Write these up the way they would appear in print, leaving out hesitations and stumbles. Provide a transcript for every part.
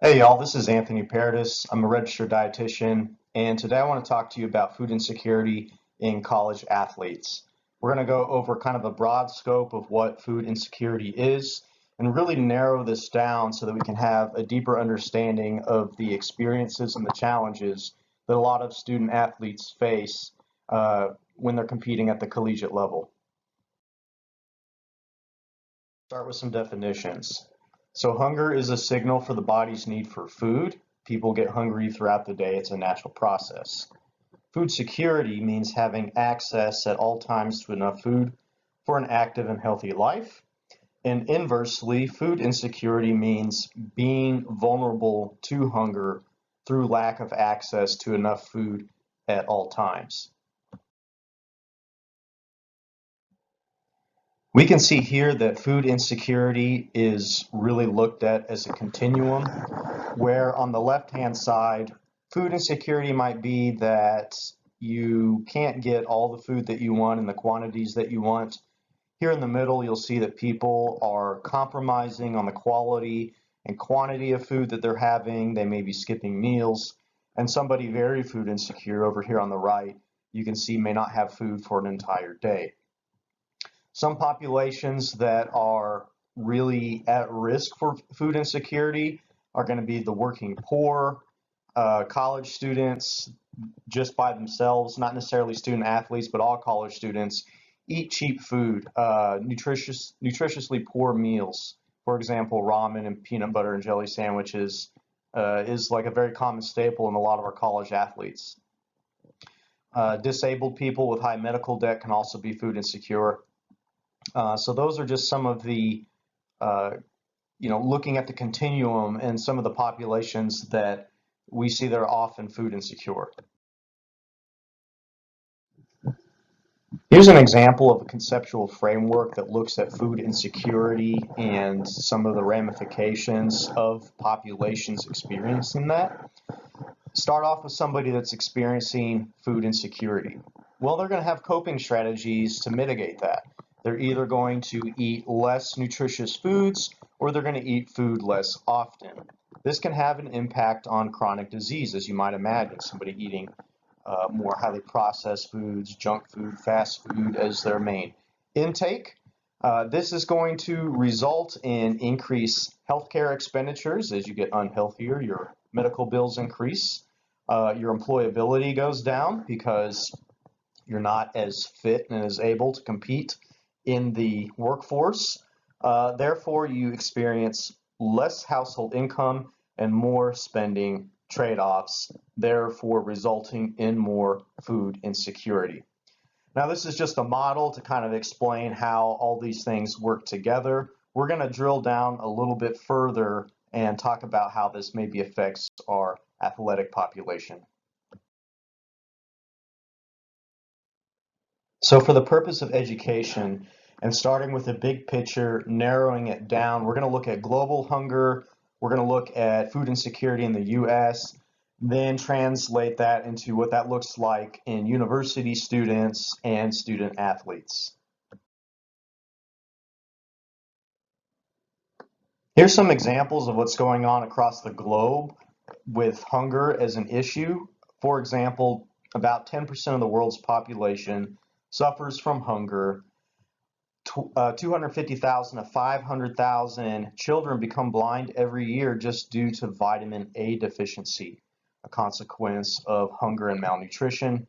Hey y'all, this is Anthony Paradis. I'm a registered dietitian, and today I want to talk to you about food insecurity in college athletes. We're going to go over kind of a broad scope of what food insecurity is and really narrow this down so that we can have a deeper understanding of the experiences and the challenges that a lot of student athletes face when they're competing at the collegiate level. Start with some definitions. So hunger is a signal for the body's need for food. People get hungry throughout the day. It's a natural process. Food security means having access at all times to enough food for an active and healthy life. And inversely, food insecurity means being vulnerable to hunger through lack of access to enough food at all times. We can see here that food insecurity is really looked at as a continuum, where on the left-hand side, food insecurity might be that you can't get all the food that you want in the quantities that you want. Here in the middle, you'll see that people are compromising on the quality and quantity of food that they're having. They may be skipping meals. And somebody very food insecure over here on the right, you can see may not have food for an entire day. Some populations that are really at risk for food insecurity are going to be the working poor, college students just by themselves, not necessarily student athletes, but all college students eat cheap food, nutritiously poor meals. For example, ramen and peanut butter and jelly sandwiches is like a very common staple in a lot of our college athletes. Disabled people with high medical debt can also be food insecure. So those are just some of the, looking at the continuum and some of the populations that we see that are often food insecure. Here's an example of a conceptual framework that looks at food insecurity and some of the ramifications of populations experiencing that. Start off with somebody that's experiencing food insecurity. Well, they're going to have coping strategies to mitigate that. They're either going to eat less nutritious foods or they're going to eat food less often. This can have an impact on chronic disease, as you might imagine, somebody eating more highly processed foods, junk food, fast food as their main intake. This is going to result in increased healthcare expenditures. As you get unhealthier, your medical bills increase. Your employability goes down because you're not as fit and as able to compete in the workforce. Therefore, you experience less household income and more spending trade-offs, therefore resulting in more food insecurity. Now, this is just a model to kind of explain how all these things work together. We're going to drill down a little bit further and talk about how this maybe affects our athletic population. So for the purpose of education and starting with a big picture, narrowing it down, we're going to look at global hunger, we're going to look at food insecurity in the US, then translate that into what that looks like in university students and student athletes. Here's some examples of what's going on across the globe with hunger as an issue. For example, about 10% of the world's population suffers from hunger. 250,000 to 500,000 children become blind every year just due to vitamin A deficiency, a consequence of hunger and malnutrition.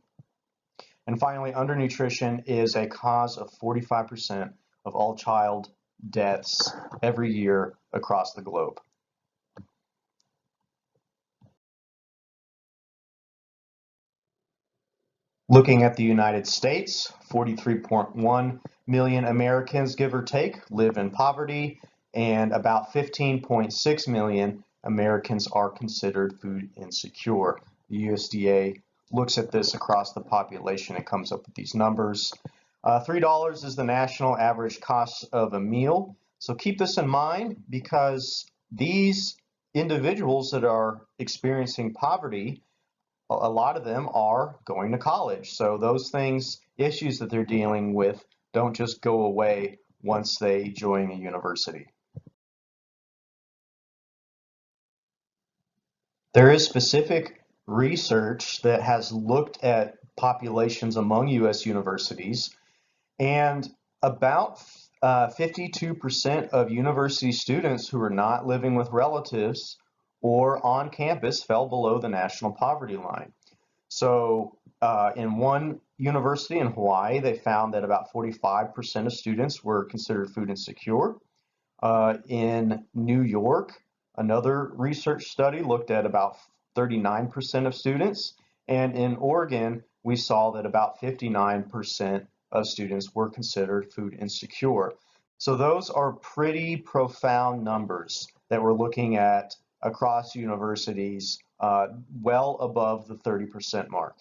And finally, undernutrition is a cause of 45% of all child deaths every year across the globe. Looking at the United States, 43.1 million Americans, give or take, live in poverty, and about 15.6 million Americans are considered food insecure. The USDA looks at this across the population and comes up with these numbers. $3 is the national average cost of a meal. So keep this in mind because these individuals that are experiencing poverty, a lot of them are going to college. So those things, issues that they're dealing with, don't just go away once they join a university. There is specific research that has looked at populations among U.S. universities, and about 52% of university students who are not living with relatives or on campus fell below the national poverty line. So in one university in Hawaii, they found that about 45% of students were considered food insecure. In New York, another research study looked at about 39% of students. And in Oregon, we saw that about 59% of students were considered food insecure. So those are pretty profound numbers that we're looking at across universities, well above the 30% mark.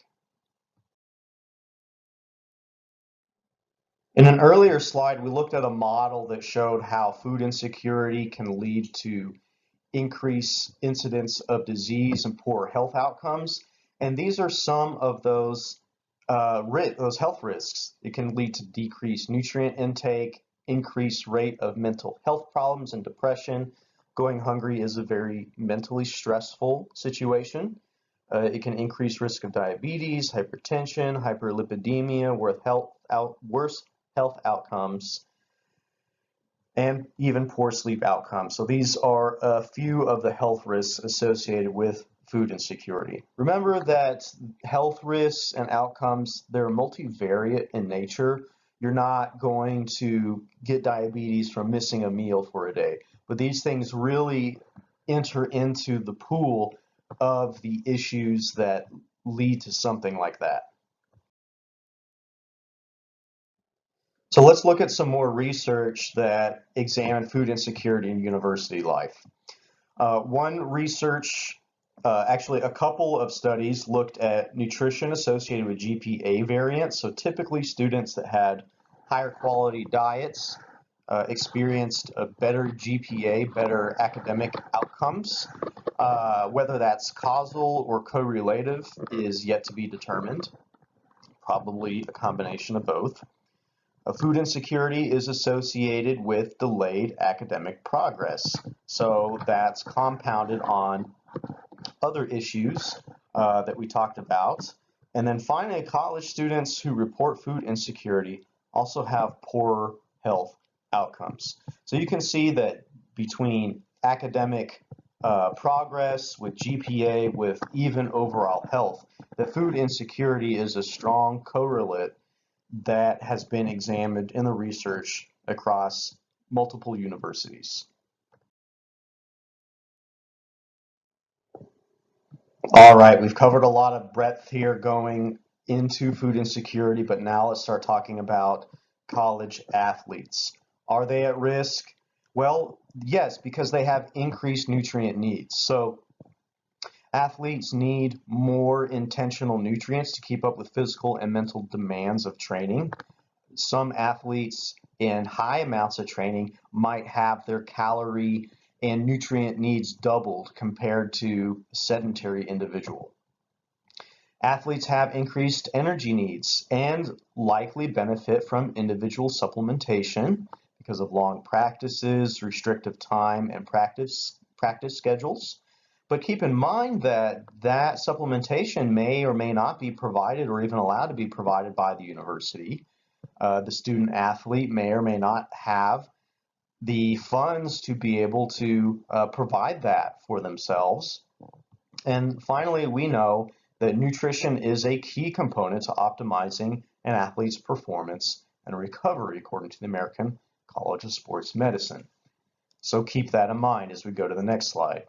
In an earlier slide, we looked at a model that showed how food insecurity can lead to increased incidence of disease and poor health outcomes. And these are some of those health risks. It can lead to decreased nutrient intake, increased rate of mental health problems and depression. Going hungry is a very mentally stressful situation. It can increase risk of diabetes, hypertension, hyperlipidemia, worse health outcomes, and even poor sleep outcomes. So these are a few of the health risks associated with food insecurity. Remember that health risks and outcomes, they're multivariate in nature. You're not going to get diabetes from missing a meal for a day, but these things really enter into the pool of the issues that lead to something like that. So let's look at some more research that examined food insecurity in university life. Actually a couple of studies looked at nutrition associated with GPA variance. So typically students that had higher quality diets experienced a better GPA, better academic outcomes. Whether that's causal or correlative is yet to be determined, probably a combination of both. Food insecurity is associated with delayed academic progress. So that's compounded on other issues that we talked about. And then finally, college students who report food insecurity also have poorer health outcomes. So you can see that between academic progress, with GPA, with even overall health, that food insecurity is a strong correlate that has been examined in the research across multiple universities. All right, we've covered a lot of breadth here going into food insecurity, but now let's start talking about college athletes. Are they at risk? Well, yes, because they have increased nutrient needs. So athletes need more intentional nutrients to keep up with physical and mental demands of training. Some athletes in high amounts of training might have their calorie and nutrient needs doubled compared to a sedentary individual. Athletes have increased energy needs and likely benefit from individual supplementation because of long practices, restrictive time, and practice schedules. But keep in mind that supplementation may or may not be provided or even allowed to be provided by the university. The student athlete may or may not have the funds to be able to provide that for themselves. And finally, we know that nutrition is a key component to optimizing an athlete's performance and recovery, according to the American College of Sports Medicine. So keep that in mind as we go to the next slide.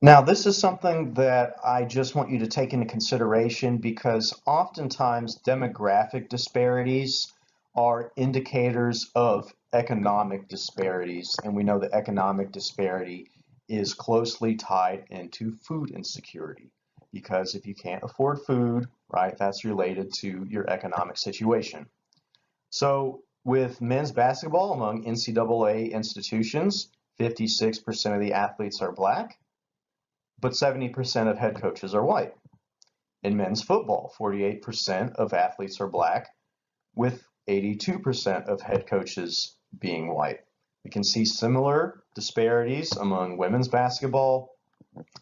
Now, this is something that I just want you to take into consideration because oftentimes demographic disparities are indicators of economic disparities, and we know that economic disparity is closely tied into food insecurity because if you can't afford food, right, that's related to your economic situation. So with men's basketball among NCAA institutions, 56% of the athletes are black, but 70% of head coaches are white. In men's football, 48% of athletes are black, with 82% of head coaches being white. We can see similar disparities among women's basketball,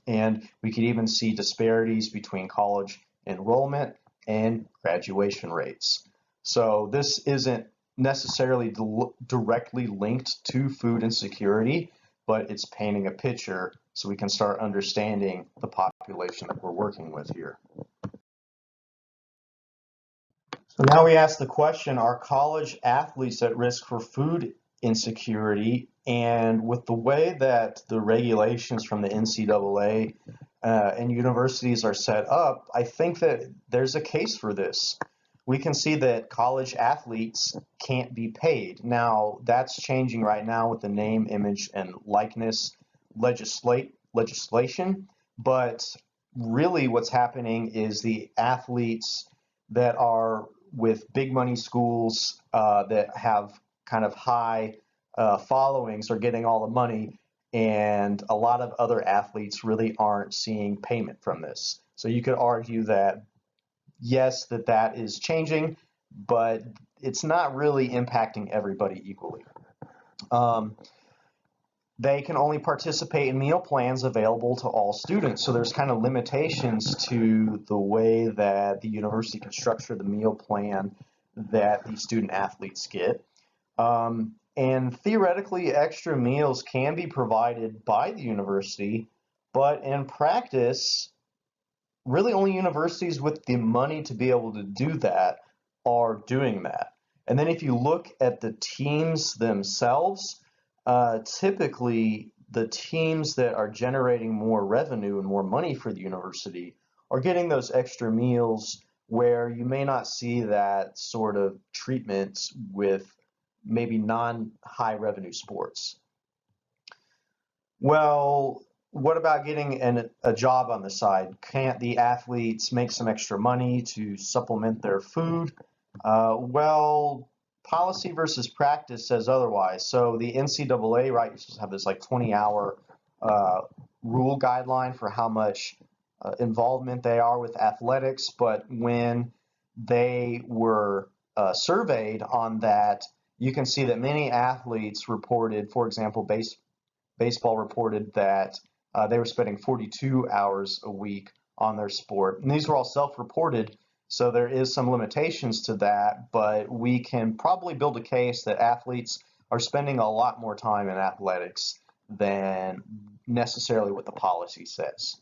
and we can even see disparities between college enrollment and graduation rates. So this isn't necessarily directly linked to food insecurity, but it's painting a picture so we can start understanding the population that we're working with here. So now we ask the question, are college athletes at risk for food insecurity? And with the way that the regulations from the NCAA and universities are set up, I think that there's a case for this. We can see that college athletes can't be paid. Now, that's changing right now with the name, image, and likeness legislation, but really what's happening is the athletes that are with big money schools that have kind of high followings are getting all the money, and a lot of other athletes really aren't seeing payment from this. So you could argue that yes, that is changing, but it's not really impacting everybody equally. They can only participate in meal plans available to all students. So there's kind of limitations to the way that the university can structure the meal plan that the student athletes get. And theoretically, extra meals can be provided by the university, but in practice, really only universities with the money to be able to do that are doing that. And then if you look at the teams themselves, typically the teams that are generating more revenue and more money for the university are getting those extra meals where you may not see that sort of treatment with maybe non-high revenue sports. Well, what about getting a job on the side? Can't the athletes make some extra money to supplement their food? Well, policy versus practice says otherwise. So the NCAA, right, used to have this like 20-hour rule guideline for how much involvement they are with athletics, but when they were surveyed on that, you can see that many athletes reported, for example, baseball reported that they were spending 42 hours a week on their sport. And these were all self-reported, so there is some limitations to that, but we can probably build a case that athletes are spending a lot more time in athletics than necessarily what the policy says.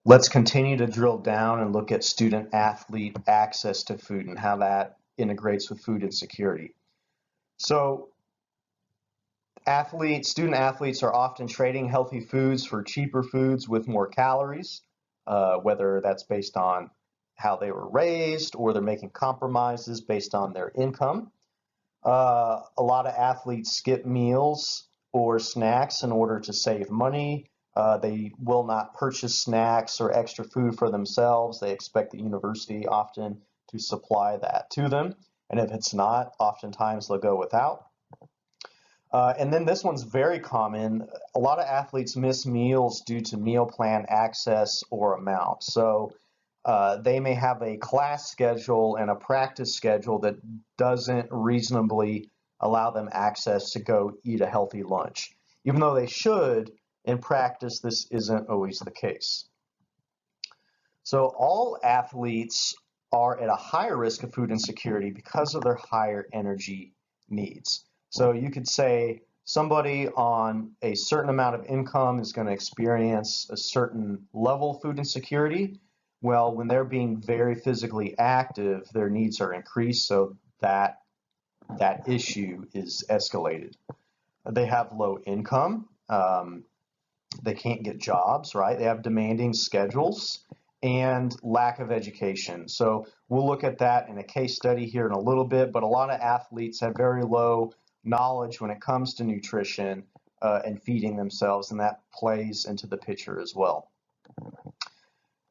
Let's continue to drill down and look at student athlete access to food and how that integrates with food insecurity. So student athletes are often trading healthy foods for cheaper foods with more calories, whether that's based on how they were raised or they're making compromises based on their income. A lot of athletes skip meals or snacks in order to save money. They will not purchase snacks or extra food for themselves. They expect the university often to supply that to them. And if it's not, oftentimes they'll go without. And then this one's very common. A lot of athletes miss meals due to meal plan access or amount. So they may have a class schedule and a practice schedule that doesn't reasonably allow them access to go eat a healthy lunch. Even though they should, in practice, this isn't always the case. So all athletes are at a higher risk of food insecurity because of their higher energy needs. So you could say somebody on a certain amount of income is going to experience a certain level of food insecurity. Well, when they're being very physically active, their needs are increased, so that issue is escalated. They have low income. They can't get jobs, right? They have demanding schedules and lack of education. So we'll look at that in a case study here in a little bit, but a lot of athletes have very low knowledge when it comes to nutrition and feeding themselves, and that plays into the picture as well.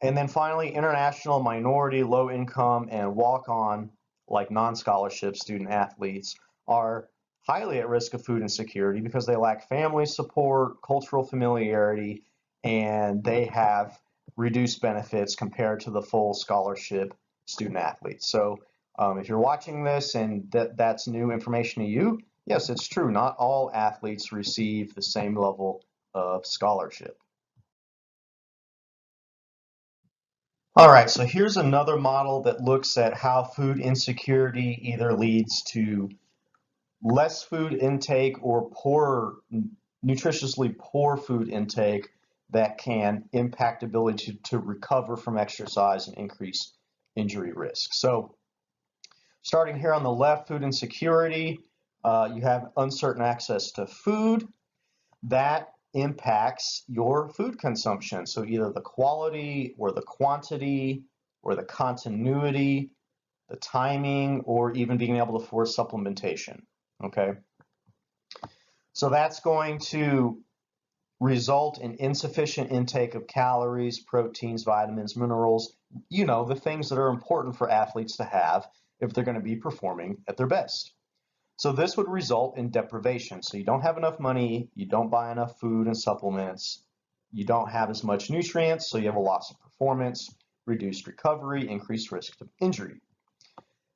And then finally, international, minority, low income, and walk-on, like non-scholarship student athletes, are highly at risk of food insecurity because they lack family support, cultural familiarity, and they have reduced benefits compared to the full scholarship student athletes. So If you're watching this and that's new information to you, yes, it's true. Not all athletes receive the same level of scholarship. All right, so here's another model that looks at how food insecurity either leads to less food intake or nutritiously poor food intake that can impact ability to recover from exercise and increase injury risk. So starting here on the left, food insecurity, you have uncertain access to food. That impacts your food consumption. So either the quality or the quantity or the continuity, the timing, or even being able to afford supplementation. Okay. So that's going to result in insufficient intake of calories, proteins, vitamins, minerals, the things that are important for athletes to have if they're going to be performing at their best. So this would result in deprivation. So you don't have enough money, you don't buy enough food and supplements, you don't have as much nutrients, so you have a loss of performance, reduced recovery, increased risk of injury.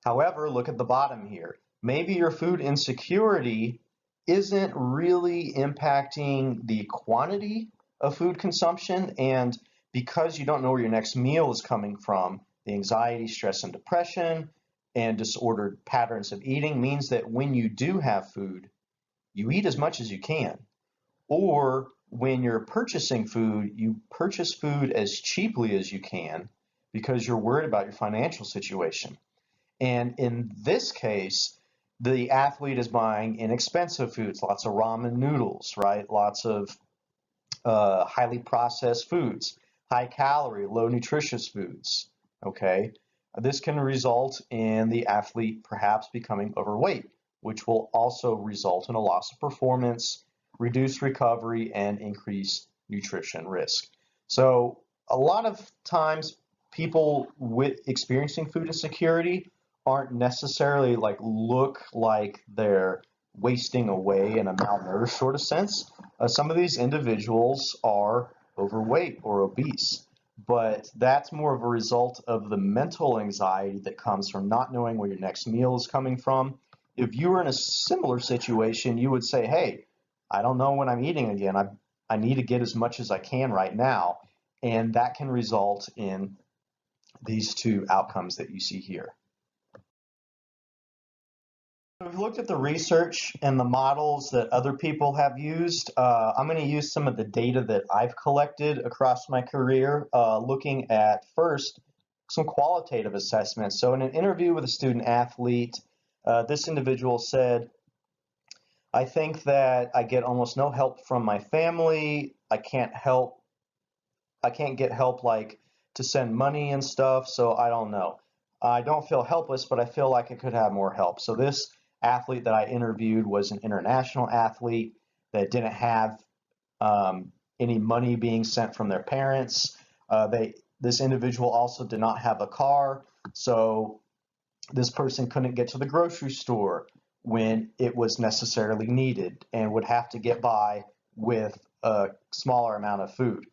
However, look at the bottom here. Maybe your food insecurity isn't really impacting the quantity of food consumption, and because you don't know where your next meal is coming from, the anxiety, stress, and depression, and disordered patterns of eating means that when you do have food, you eat as much as you can. Or when you're purchasing food, you purchase food as cheaply as you can because you're worried about your financial situation. And in this case, the athlete is buying inexpensive foods, lots of ramen noodles, right? Lots of highly processed foods, high calorie, low nutritious foods, okay? This can result in the athlete perhaps becoming overweight, which will also result in a loss of performance, reduced recovery, and increased nutrition risk. So a lot of times people with experiencing food insecurity aren't necessarily look like they're wasting away in a malnourished sort of sense. Some of these individuals are overweight or obese, but that's more of a result of the mental anxiety that comes from not knowing where your next meal is coming from. If you were in a similar situation, you would say, hey, I don't know when I'm eating again. I need to get as much as I can right now. And that can result in these two outcomes that you see here. We've looked at the research and the models that other people have used. I'm going to use some of the data that I've collected across my career, looking at first some qualitative assessments. So in an interview with a student athlete, this individual said, I think that I get almost no help from my family. I can't get help like to send money and stuff, so I don't know. I don't feel helpless, but I feel like I could have more help. So this athlete that I interviewed was an international athlete that didn't have any money being sent from their parents. This individual also did not have a car, so this person couldn't get to the grocery store when it was necessarily needed and would have to get by with a smaller amount of food.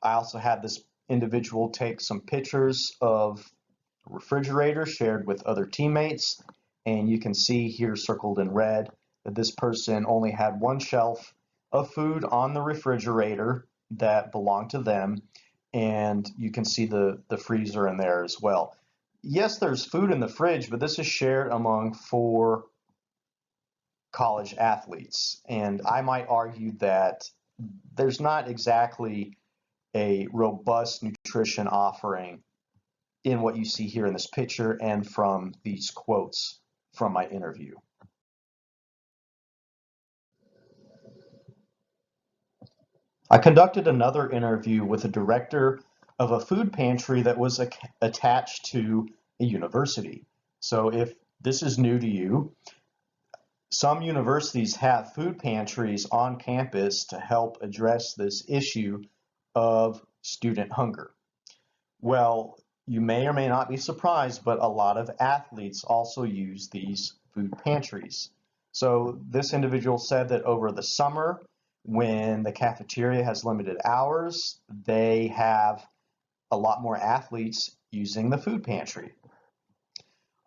I also had this individual take some pictures of a refrigerator shared with other teammates, and you can see here circled in red that this person only had one shelf of food on the refrigerator that belonged to them, and you can see the freezer in there as well. Yes, there's food in the fridge, but this is shared among 4 college athletes, and I might argue that there's not exactly a robust nutrition offering in what you see here in this picture and from these quotes from my interview. I conducted another interview with a director of a food pantry that was attached to a university. So if this is new to you, some universities have food pantries on campus to help address this issue of student hunger. Well, you may or may not be surprised, but a lot of athletes also use these food pantries. So this individual said that over the summer, when the cafeteria has limited hours, they have a lot more athletes using the food pantry.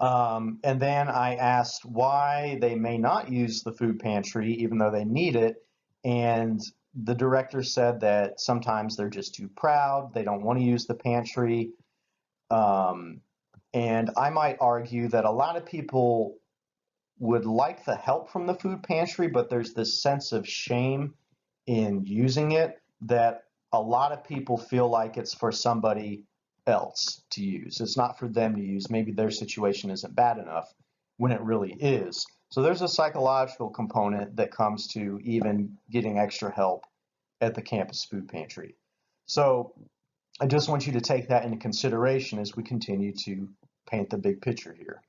And then I asked why they may not use the food pantry even though they need it. And the director said that sometimes they're just too proud. They don't want to use the pantry. Um, and I might argue that a lot of people would like the help from the food pantry, but there's this sense of shame in using it that a lot of people feel like it's for somebody else to use. It's not for them to use. Maybe their situation isn't bad enough when it really is. So there's a psychological component that comes to even getting extra help at the campus food pantry. So I just want you to take that into consideration as we continue to paint the big picture here.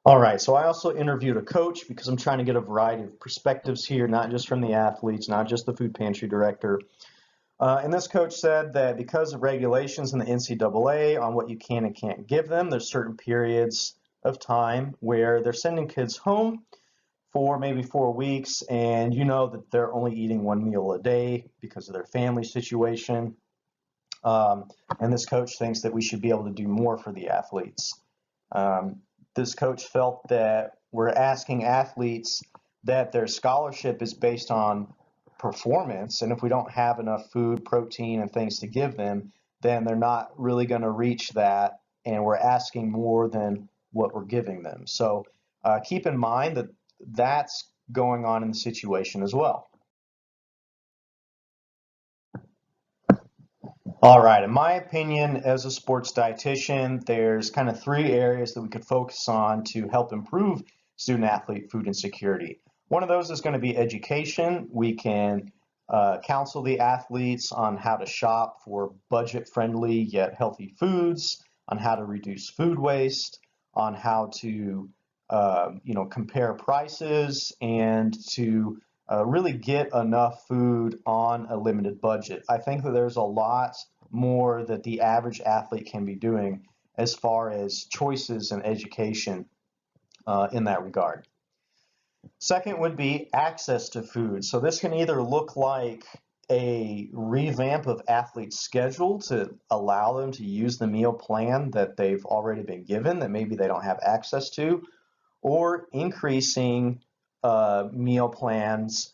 All right, so I also interviewed a coach because I'm trying to get a variety of perspectives here, not just from the athletes, not just the food pantry director. And this coach said that because of regulations in the NCAA on what you can and can't give them, there's certain periods of time where they're sending kids home for maybe 4 weeks, and you know that they're only eating one meal a day because of their family situation. And this coach thinks that we should be able to do more for the athletes. Um, this coach felt that we're asking athletes that their scholarship is based on performance, and if we don't have enough food, protein, and things to give them, then they're not really going to reach that, and we're asking more than what we're giving them. So keep in mind that that's going on in the situation as well. All right, in my opinion, as a sports dietitian, there's kind of three areas that we could focus on to help improve student athlete food insecurity. One of those is going to be education. We can counsel the athletes on how to shop for budget-friendly yet healthy foods, on how to reduce food waste, on how to compare prices, and to really get enough food on a limited budget. I think that there's a lot more that the average athlete can be doing as far as choices and education in that regard. Second would be access to food. So this can either look like a revamp of athletes' schedule to allow them to use the meal plan that they've already been given that maybe they don't have access to, or increasing meal plans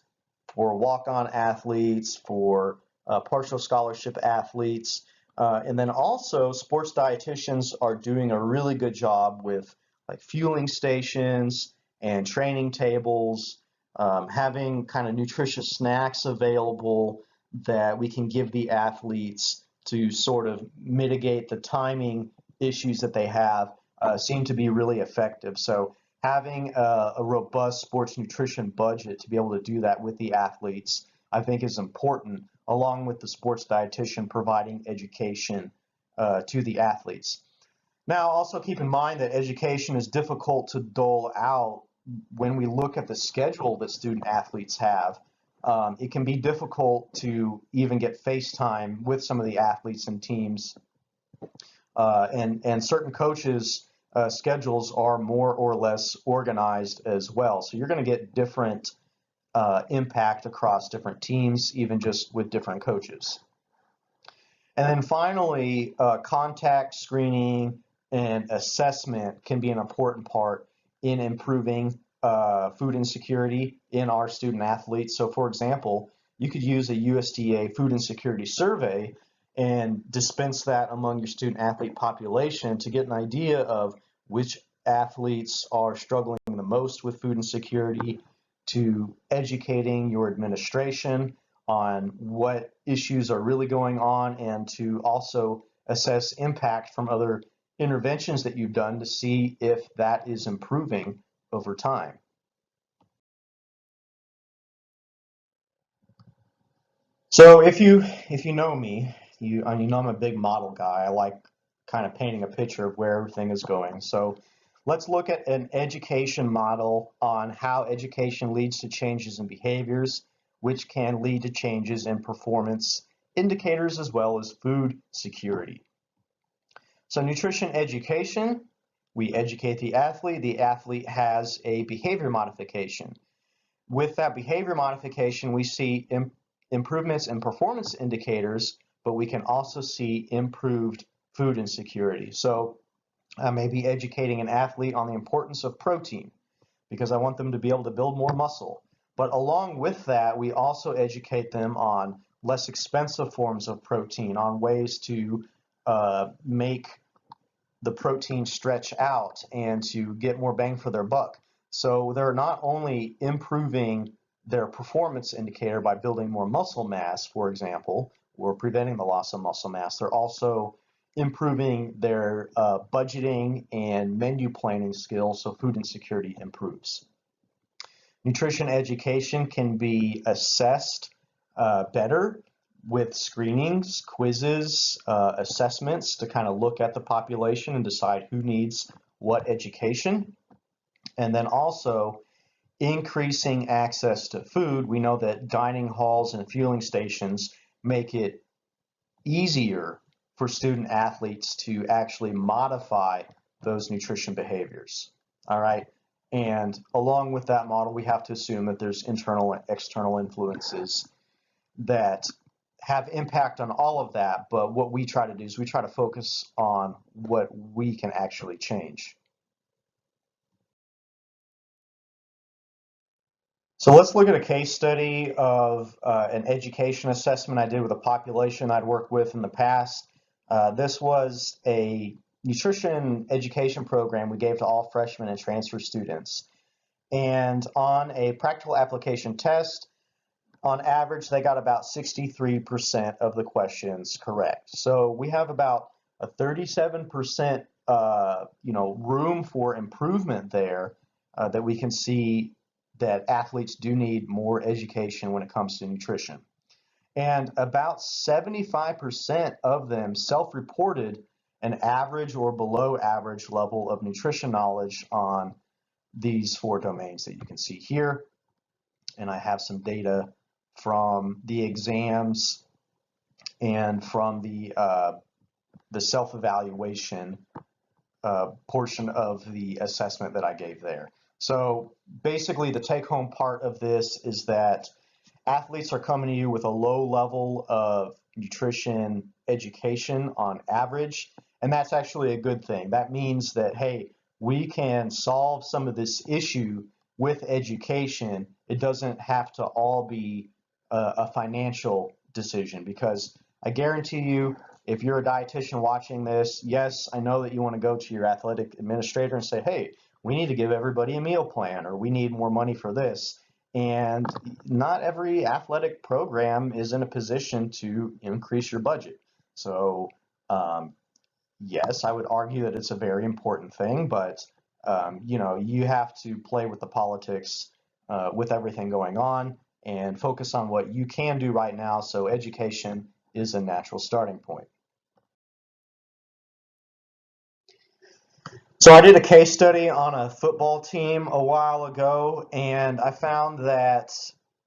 for walk-on athletes, for partial scholarship athletes, and then also sports dietitians are doing a really good job with like fueling stations and training tables, having kind of nutritious snacks available that we can give the athletes to sort of mitigate the timing issues that they have seem to be really effective. So having a robust sports nutrition budget to be able to do that with the athletes, I think is important, along with the sports dietitian providing education to the athletes. Now, also keep in mind that education is difficult to dole out when we look at the schedule that student athletes have. It can be difficult to even get FaceTime with some of the athletes and teams, and certain coaches' schedules are more or less organized as well. So you're going to get different impact across different teams, even just with different coaches. And then finally, contact screening and assessment can be an important part in improving food insecurity in our student athletes. So for example, you could use a USDA food insecurity survey and dispense that among your student athlete population to get an idea of which athletes are struggling the most with food insecurity, to educating your administration on what issues are really going on, and to also assess impact from other interventions that you've done to see if that is improving over time. So if you know me, you know I'm a big model guy. I like kind of painting a picture of where everything is going. So let's look at an education model on how education leads to changes in behaviors, which can lead to changes in performance indicators as well as food security. So nutrition education, we educate the athlete has a behavior modification. With that behavior modification, we see improvements in performance indicators, but we can also see improved food insecurity. So I may be educating an athlete on the importance of protein because I want them to be able to build more muscle. But along with that, we also educate them on less expensive forms of protein, on ways to make the protein stretch out and to get more bang for their buck. So they're not only improving their performance indicator by building more muscle mass, for example, or preventing the loss of muscle mass, they're also improving their budgeting and menu planning skills, so food insecurity improves. Nutrition education can be assessed better with screenings, quizzes, assessments to kind of look at the population and decide who needs what education. And then also increasing access to food. We know that dining halls and fueling stations make it easier for student athletes to actually modify those nutrition behaviors. All right. And along with that model, we have to assume that there's internal and external influences that have impact on all of that. But what we try to do is we try to focus on what we can actually change. So let's look at a case study of an education assessment I did with a population I'd worked with in the past. This was a nutrition education program we gave to all freshmen and transfer students. And on a practical application test, on average, they got about 63% of the questions correct. So we have about a 37% room for improvement there that we can see that athletes do need more education when it comes to nutrition. And about 75% of them self-reported an average or below average level of nutrition knowledge on these 4 domains that you can see here. And I have some data from the exams and from the self-evaluation portion of the assessment that I gave there. So basically the take-home part of this is that athletes are coming to you with a low level of nutrition education on average, and that's actually a good thing. That means that, hey, we can solve some of this issue with education. It doesn't have to all be a financial decision, because I guarantee you, if you're a dietitian watching this, yes, I know that you want to go to your athletic administrator and say, hey, we need to give everybody a meal plan, or we need more money for this. And not every athletic program is in a position to increase your budget. So yes, I would argue that it's a very important thing, but you have to play with the politics with everything going on and focus on what you can do right now. So education is a natural starting point. So I did a case study on a football team a while ago, and I found that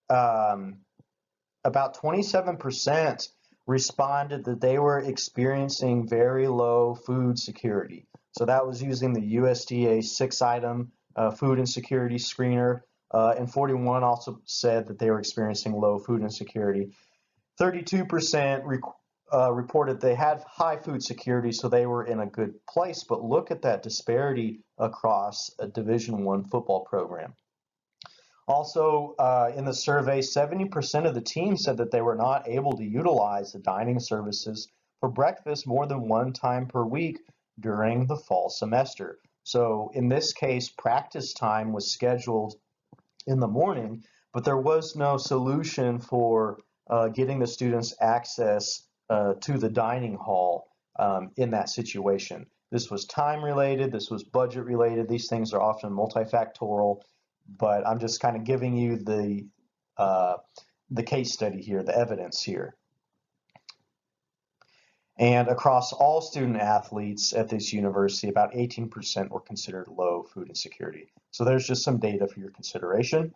about 27% responded that they were experiencing very low food security. So that was using the USDA 6-item food insecurity screener, and 41 also said that they were experiencing low food insecurity. 32% reported they had high food security, so they were in a good place. But look at that disparity across a Division I football program. Also, in the survey, 70% of the team said that they were not able to utilize the dining services for breakfast more than 1 time per week during the fall semester. So in this case, practice time was scheduled in the morning, but there was no solution for getting the students access to the dining hall in that situation. This was time related, this was budget related. These things are often multifactorial, but I'm just kind of giving you the case study here, the evidence here. And across all student athletes at this university, about 18% were considered low food insecurity. So there's just some data for your consideration.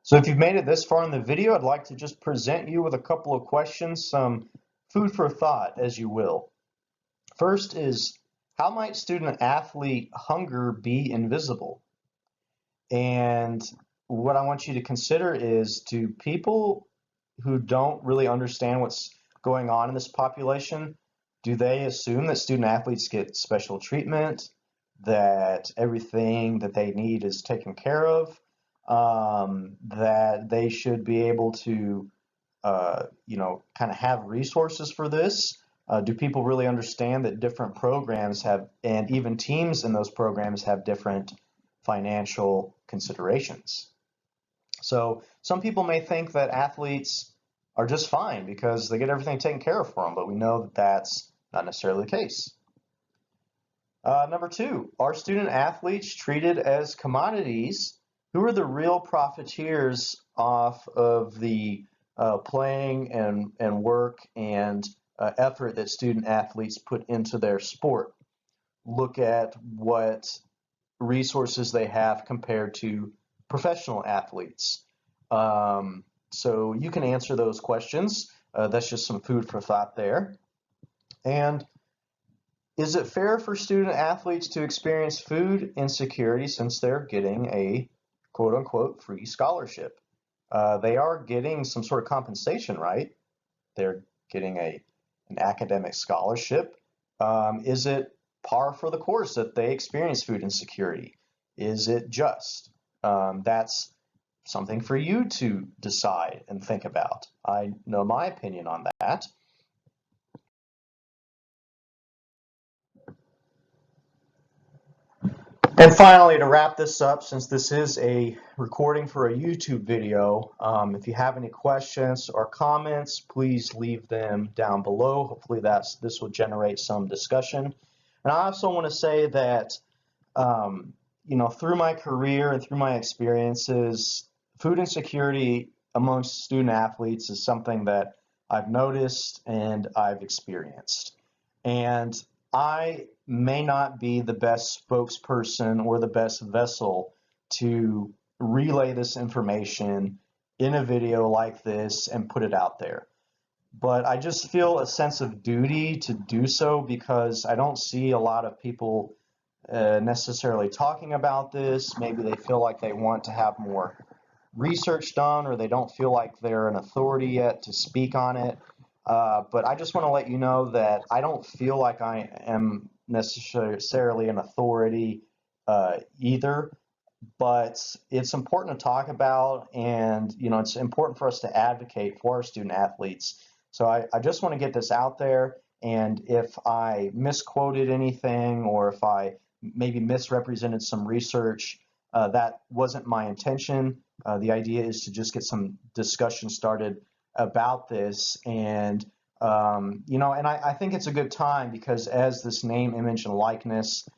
So if you've made it this far in the video, I'd like to just present you with a couple of questions, some food for thought, as you will. First is, how might student athlete hunger be invisible? And what I want you to consider is, do people who don't really understand what's going on in this population, do they assume that student athletes get special treatment, that everything that they need is taken care of, that they should be able to, kind of have resources for this? Do people really understand that different programs have, and even teams in those programs have different financial considerations? So some people may think that athletes are just fine because they get everything taken care of for them, but we know that that's not necessarily the case. Number two, are student athletes treated as commodities? Who are the real profiteers off of the playing and work and effort that student athletes put into their sport? Look at what resources they have compared to professional athletes. So you can answer those questions. That's just some food for thought there. And is it fair for student athletes to experience food insecurity since they're getting a quote unquote free scholarship? They are getting some sort of compensation, right? They're getting an academic scholarship. Is it par for the course that they experience food insecurity? Is it just? That's something for you to decide and think about. I know my opinion on that. And finally, to wrap this up, since this is a recording for a YouTube video, if you have any questions or comments, please leave them down below. Hopefully this will generate some discussion. And I also want to say that, through my career and through my experiences, food insecurity amongst student athletes is something that I've noticed and I've experienced. And I may not be the best spokesperson or the best vessel to relay this information in a video like this and put it out there. But I just feel a sense of duty to do so because I don't see a lot of people necessarily talking about this. Maybe they feel like they want to have more research done, or they don't feel like they're an authority yet to speak on it. But I just want to let you know that I don't feel like I am necessarily an authority either, but it's important to talk about, and it's important for us to advocate for our student athletes. So I just want to get this out there, and if I misquoted anything or if I maybe misrepresented some research, that wasn't my intention. The idea is to just get some discussion started about this, and I think it's a good time because as this name, image, and likeness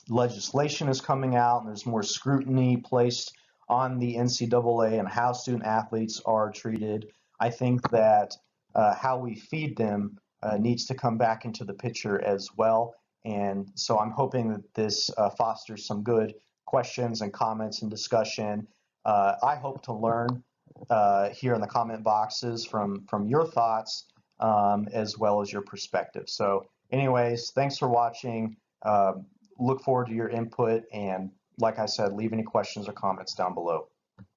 legislation is coming out and there's more scrutiny placed on the NCAA and how student athletes are treated, I think that how we feed them needs to come back into the picture as well. And so I'm hoping that this fosters some good questions and comments and discussion. I hope to learn here in the comment boxes from your thoughts as well as your perspective. So anyways, thanks for watching. Look forward to your input, and like I said, leave any questions or comments down below.